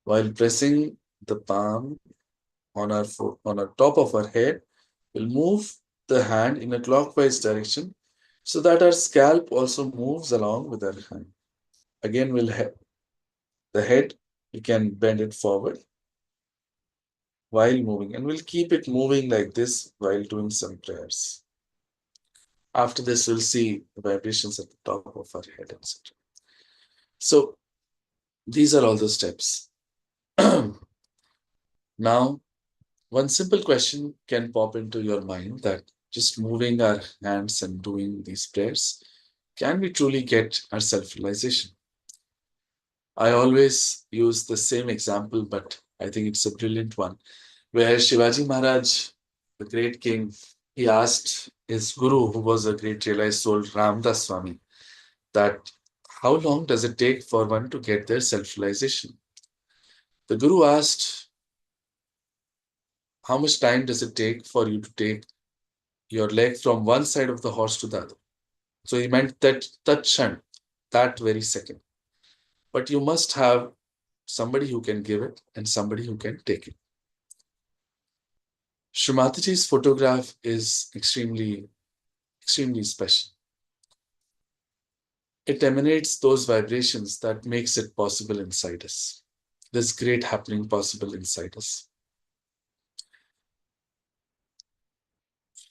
While pressing the palm on our top of our head, we'll move the hand in a clockwise direction so that our scalp also moves along with our hand. Again, the head, we can bend it forward while moving, and we'll keep it moving like this while doing some prayers. After this, we'll see the vibrations at the top of our head, etc. So these are all the steps. Now, one simple question can pop into your mind that just moving our hands and doing these prayers, can we truly get our self-realization? I always use the same example, but I think it's a brilliant one, where Shivaji Maharaj, the great king, he asked his guru, who was a great realized soul, Ramdas Swami, that how long does it take for one to get their self-realization? The guru asked, how much time does it take for you to take your leg from one side of the horse to the other? So he meant that shan, that very second. But you must have somebody who can give it and somebody who can take it. Shree Mataji's photograph is extremely special. It emanates those vibrations that makes it possible inside us. This great happening possible inside us.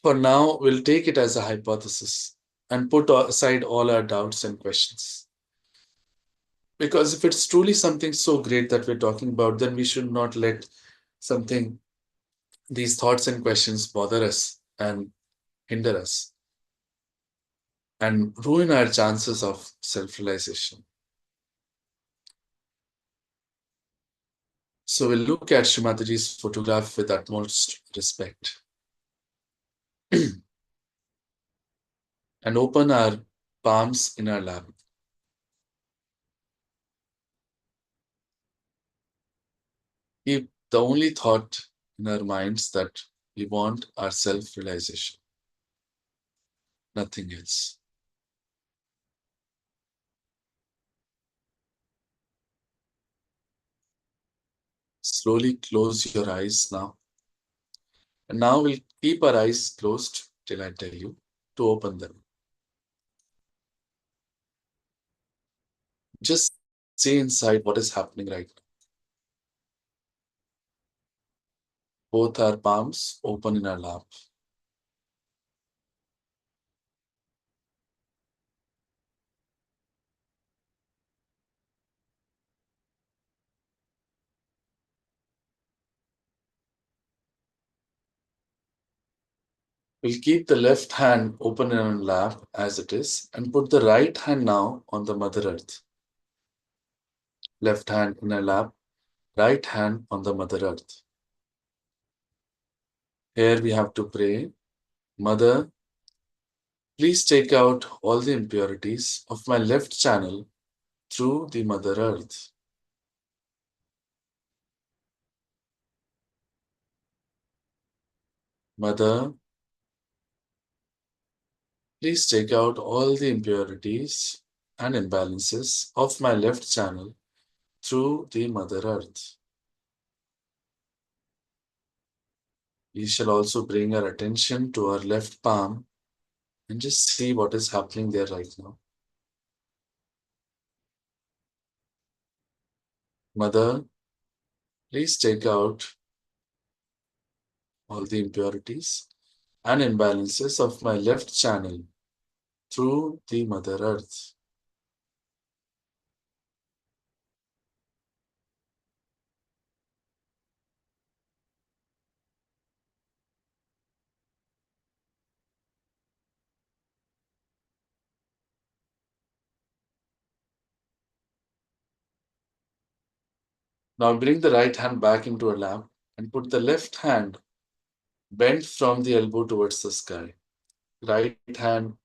For now, we'll take it as a hypothesis and put aside all our doubts and questions. Because if it's truly something so great that we're talking about, then we should not let these thoughts and questions bother us and hinder us and ruin our chances of self-realization. So we'll look at Shree Mataji's photograph with utmost respect and open our palms in our lap. Keep the only thought in our minds that we want our self-realization, nothing else. Slowly close your eyes now. And now we'll keep our eyes closed till I tell you to open them. Just see inside what is happening right now. Both our palms open in our lap. We'll keep the left hand open in our lap as it is and put the right hand now on the Mother Earth. Left hand in our lap, right hand on the Mother Earth. Here we have to pray, Mother, please take out all the impurities of my left channel through the Mother Earth. Mother, please take out all the impurities and imbalances of my left channel through the Mother Earth. We shall also bring our attention to our left palm and just see what is happening there right now. Mother, please take out all the impurities and imbalances of my left channel through the Mother Earth. Now bring the right hand back into a lap and put the left hand bent from the elbow towards the sky. Right hand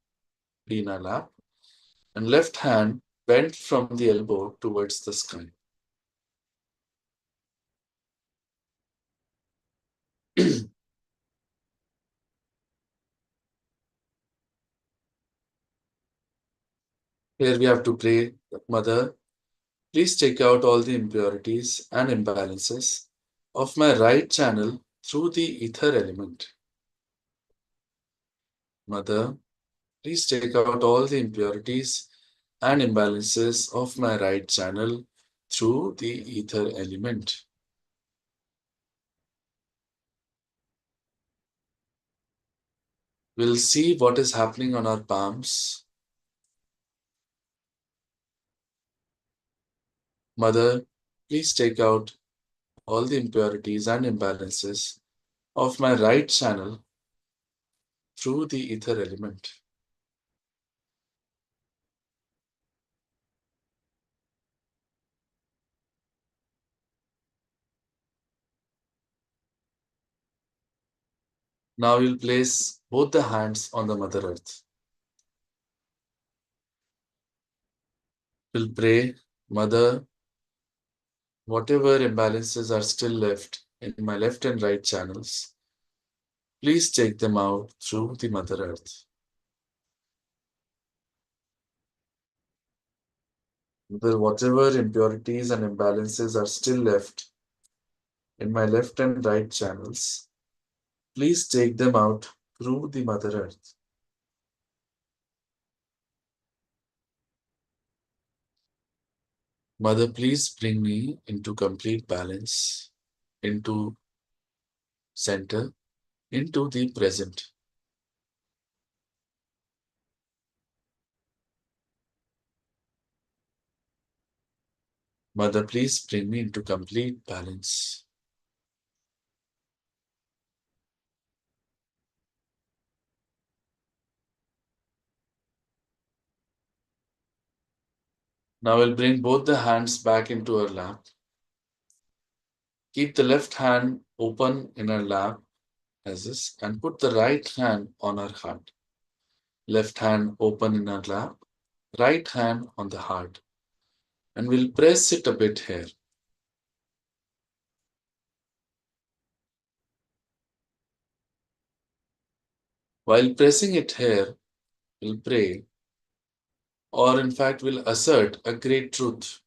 be in our lap and left hand bent from the elbow towards the sky. Here we have to pray, Mother, please take out all the impurities and imbalances of my right channel through the ether element. Mother, please take out all the impurities and imbalances of my right channel through the ether element. We'll see what is happening on our palms. Mother, please take out all the impurities and imbalances of my right channel through the ether element. Now we'll place both the hands on the Mother Earth. We'll pray, Mother, whatever imbalances are still left in my left and right channels, please take them out through the Mother Earth. Whatever impurities and imbalances are still left in my left and right channels, please take them out through the Mother Earth. Mother, please bring me into complete balance, into center, into the present. Mother, please bring me into complete balance. Now we'll bring both the hands back into our lap. Keep the left hand open in our lap as this and put the right hand on our heart. Left hand open in our lap, right hand on the heart. And we'll press it a bit here. While pressing it here, we'll pray, or in fact, we'll assert a great truth.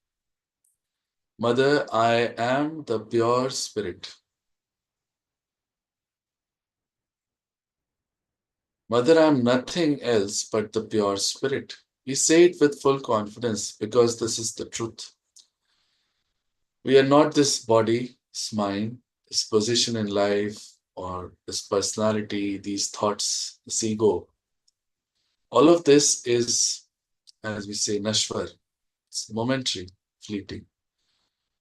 Mother, I am the pure spirit. Mother, I am nothing else but the pure spirit. We say it with full confidence because this is the truth. We are not this body, this mind, this position in life, or this personality, these thoughts, this ego. All of this is, as we say, nashwar. It's momentary, fleeting.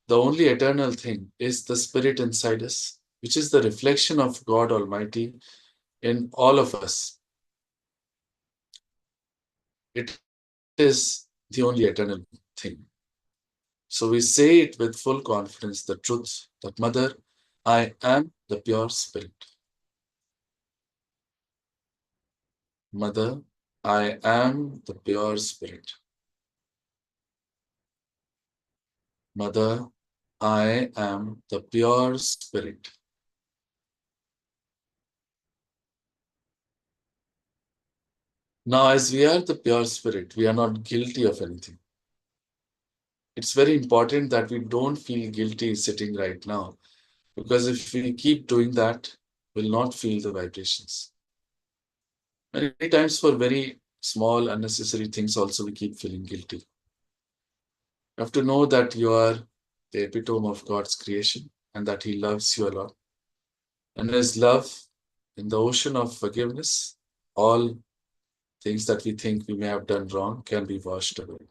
The only eternal thing is the spirit inside us, which is the reflection of God Almighty in all of us. It is the only eternal thing. So we say it with full confidence, the truth that Mother, I am the pure spirit. Mother, I am the pure spirit. Mother, I am the pure spirit. Now, as we are the pure spirit, we are not guilty of anything. It's very important that we don't feel guilty sitting right now, because if we keep doing that, we'll not feel the vibrations. Many times, for very small, unnecessary things, also we keep feeling guilty. You have to know that you are the epitome of God's creation and that He loves you a lot. And His love, in the ocean of forgiveness, all things that we think we may have done wrong can be washed away.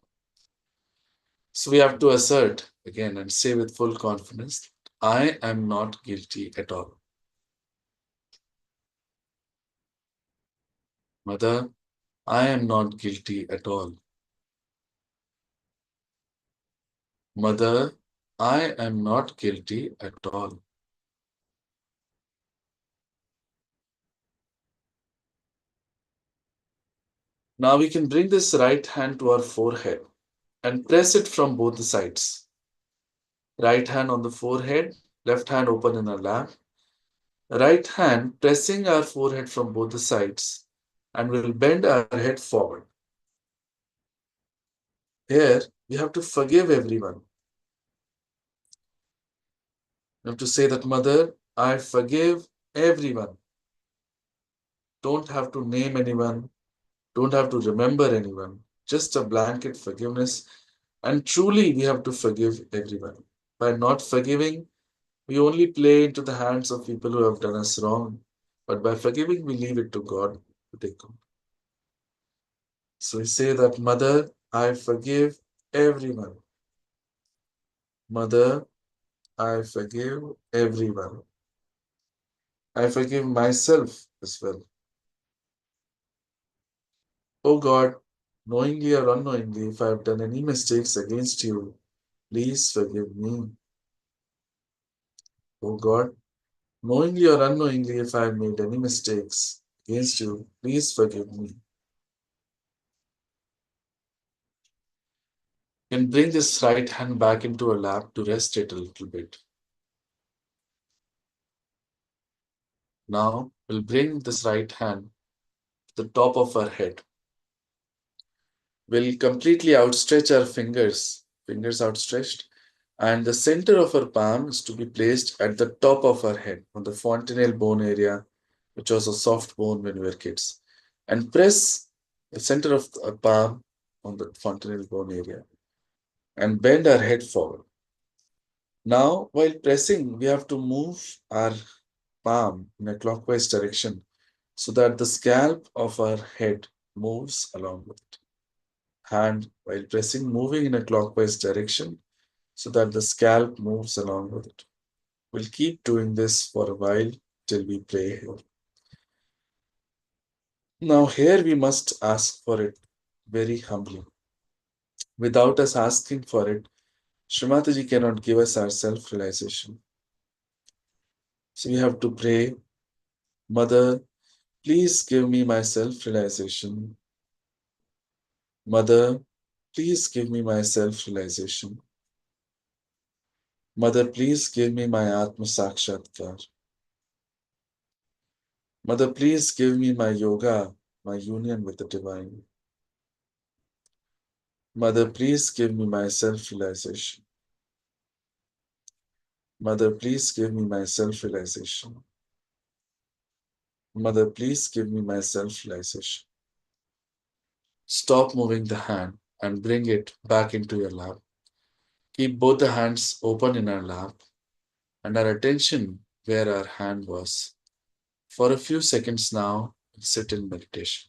So we have to assert again and say with full confidence, I am not guilty at all. Mother, I am not guilty at all. Mother, I am not guilty at all. Now we can bring this right hand to our forehead and press it from both the sides. Right hand on the forehead, left hand open in our lap. Right hand pressing our forehead from both the sides, and we'll bend our head forward. Here, we have to forgive everyone. We have to say that, Mother, I forgive everyone. Don't have to name anyone, don't have to remember anyone, just a blanket forgiveness. And truly, we have to forgive everyone. By not forgiving, we only play into the hands of people who have done us wrong. But by forgiving, we leave it to God to take on. So we say that, Mother, I forgive everyone. Mother, I forgive everyone. I forgive myself as well. Oh God, knowingly or unknowingly, if I have done any mistakes against you, please forgive me. Oh God, knowingly or unknowingly, if I have made any mistakes against you, please forgive me. And bring this right hand back into our lap to rest it a little bit. Now we'll bring this right hand to the top of our head. We'll completely outstretch our fingers outstretched, and the center of our palm is to be placed at the top of our head on the fontanelle bone area, which was a soft bone when we were kids. And press the center of our palm on the fontanelle bone area and bend our head forward. Now, while pressing, we have to move our palm in a clockwise direction so that the scalp of our head moves along with it. Hand, while pressing, moving in a clockwise direction so that the scalp moves along with it. We'll keep doing this for a while till we pray here. Now, here we must ask for it very humbly. Without us asking for it, Shree Mataji cannot give us our self realization. So we have to pray, Mother, please give me my self realization. Mother, please give me my self realization. Mother, please give me my Atma Sakshatkar. Mother, please give me my yoga, my union with the divine. Mother, please give me my self realization. Mother, please give me my self realization. Mother, please give me my self realization. Stop moving the hand and bring it back into your lap. Keep both the hands open in our lap and our attention where our hand was. For a few seconds now, sit in meditation.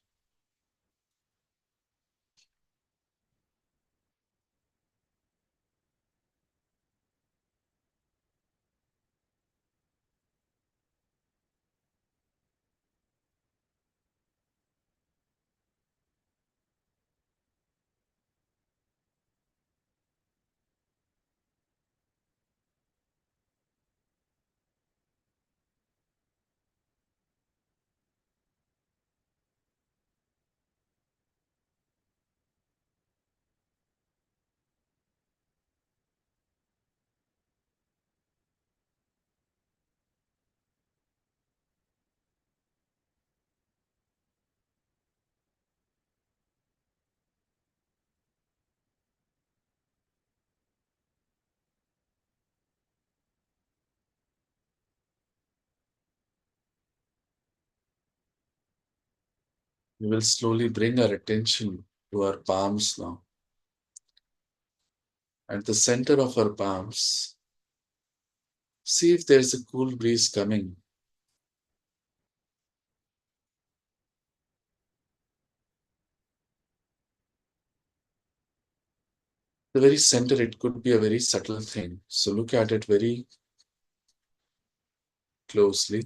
We will slowly bring our attention to our palms now. At the center of our palms, see if there's a cool breeze coming. The very center, it could be a very subtle thing. So look at it very closely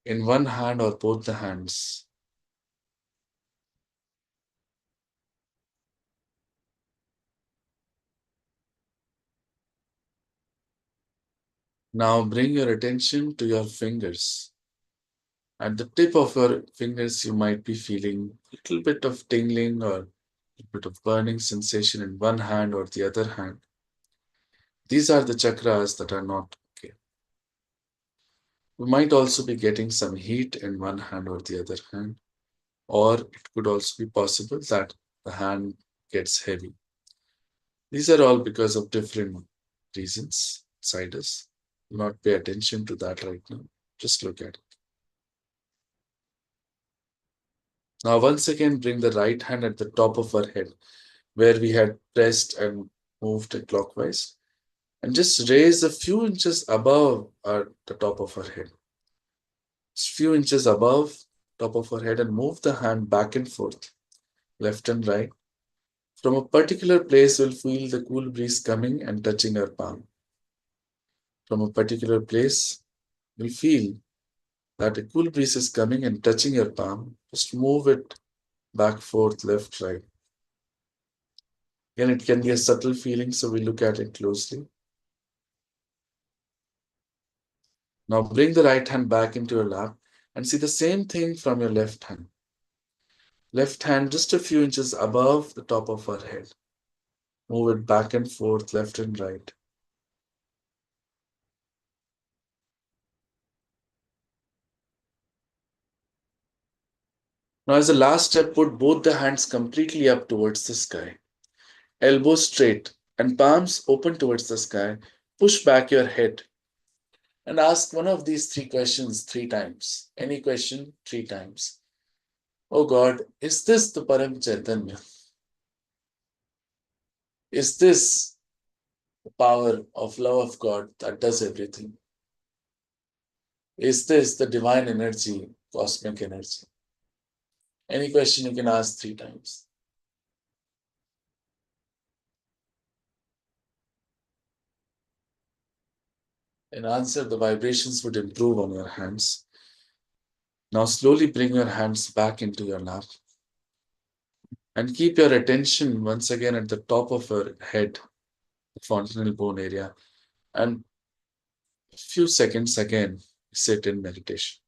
in one hand or both the hands. Now bring your attention to your fingers. At the tip of your fingers, you might be feeling a little bit of tingling or a bit of burning sensation in one hand or the other hand. These are the chakras that are not okay. You might also be getting some heat in one hand or the other hand, or it could also be possible that the hand gets heavy. These are all because of different reasons inside us. Do not pay attention to that right now. Just look at it. Now, once again, bring the right hand at the top of our head where we had pressed and moved it clockwise, and just raise a few inches above the top of our head. Just few inches above top of our head and move the hand back and forth, left and right. From a particular place, we'll feel the cool breeze coming and touching our palm. From a particular place, we'll feel that a cool breeze is coming and touching your palm. Just move it back, forth, left, right. Again, it can be a subtle feeling, so we look at it closely. Now bring the right hand back into your lap and see the same thing from your left hand. Left hand just a few inches above the top of our head. Move it back and forth, left and right. Now, as a last step, put both the hands completely up towards the sky. Elbows straight and palms open towards the sky. Push back your head and ask one of these three questions 3 times. Any question, 3 times. Oh God, is this the Param Chaitanya? Is this the power of love of God that does everything? Is this the divine energy, cosmic energy? Any question you can ask 3 times. In answer, the vibrations would improve on your hands. Now slowly bring your hands back into your lap and keep your attention once again at the top of your head, the fontanel bone area, and a few seconds again sit in meditation.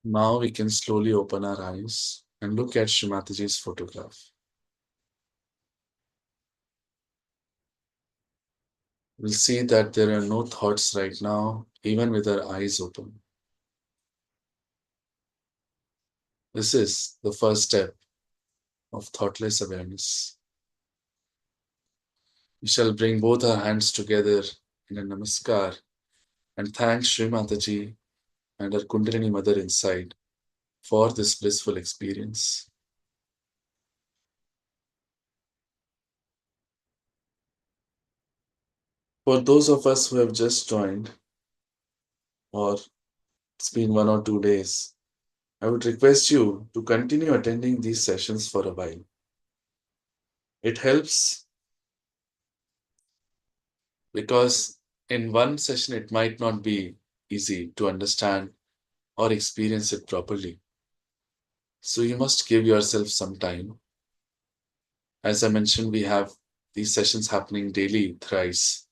Now we can slowly open our eyes and look at Shree Mataji's photograph. We'll see that there are no thoughts right now, even with our eyes open. This is the first step of thoughtless awareness. We shall bring both our hands together in a namaskar and thank Shree Mataji and her Kundalini mother inside for this blissful experience. For those of us who have just joined, or it's been 1 or 2 days, I would request you to continue attending these sessions for a while. It helps because in one session it might not be easy to understand or experience it properly. So you must give yourself some time. As I mentioned, we have these sessions happening daily, thrice.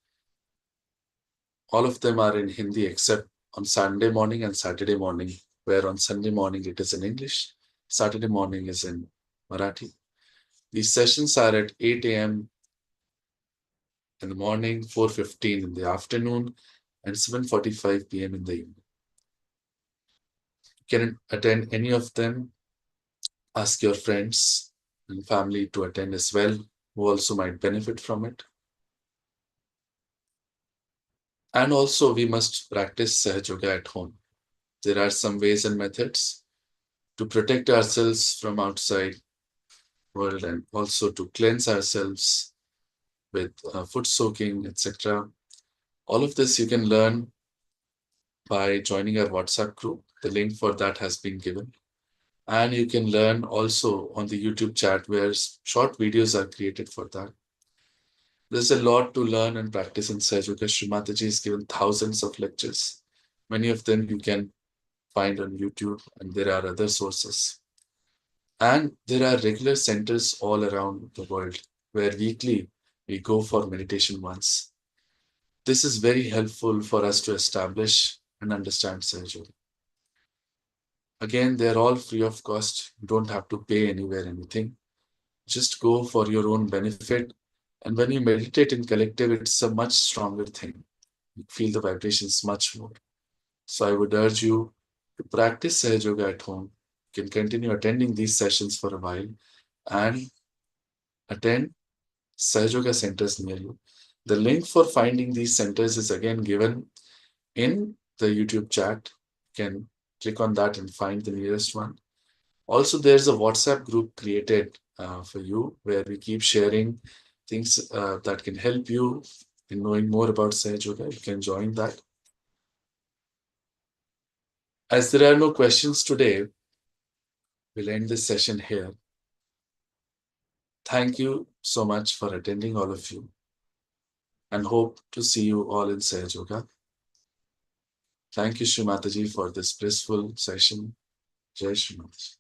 All of them are in Hindi except on Sunday morning and Saturday morning, where on Sunday morning it is in English, Saturday morning is in Marathi. These sessions are at 8 a.m. in the morning, 4:15 in the afternoon, and 7:45 p.m. in the evening. You can attend any of them. Ask your friends and family to attend as well, who also might benefit from it. And also, we must practice Sahaja at home. There are some ways and methods to protect ourselves from outside world and also to cleanse ourselves with foot soaking, etc. All of this you can learn by joining our WhatsApp group. The link for that has been given. And you can learn also on the YouTube chat where short videos are created for that. There's a lot to learn and practice in Sahaja. Shree Mataji has given thousands of lectures. Many of them you can find on YouTube, and there are other sources. And there are regular centers all around the world where weekly we go for meditation once. This is very helpful for us to establish and understand Sahaja. Again, they're all free of cost. You don't have to pay anywhere anything. Just go for your own benefit. And when you meditate in collective, it's a much stronger thing. You feel the vibrations much more. So I would urge you to practice Sahaja Yoga at home. You can continue attending these sessions for a while and attend Sahaja Yoga centers near you. The link for finding these centers is again given in the YouTube chat. You can click on that and find the nearest one. Also, there's a WhatsApp group created for you where we keep sharing things that can help you in knowing more about Sahaja Yoga. You can join that. As there are no questions today, we'll end this session here. Thank you so much for attending, all of you, and hope to see you all in Sahaja Yoga. Thank you, Shree Mataji, for this blissful session. Jai Shree Mataji.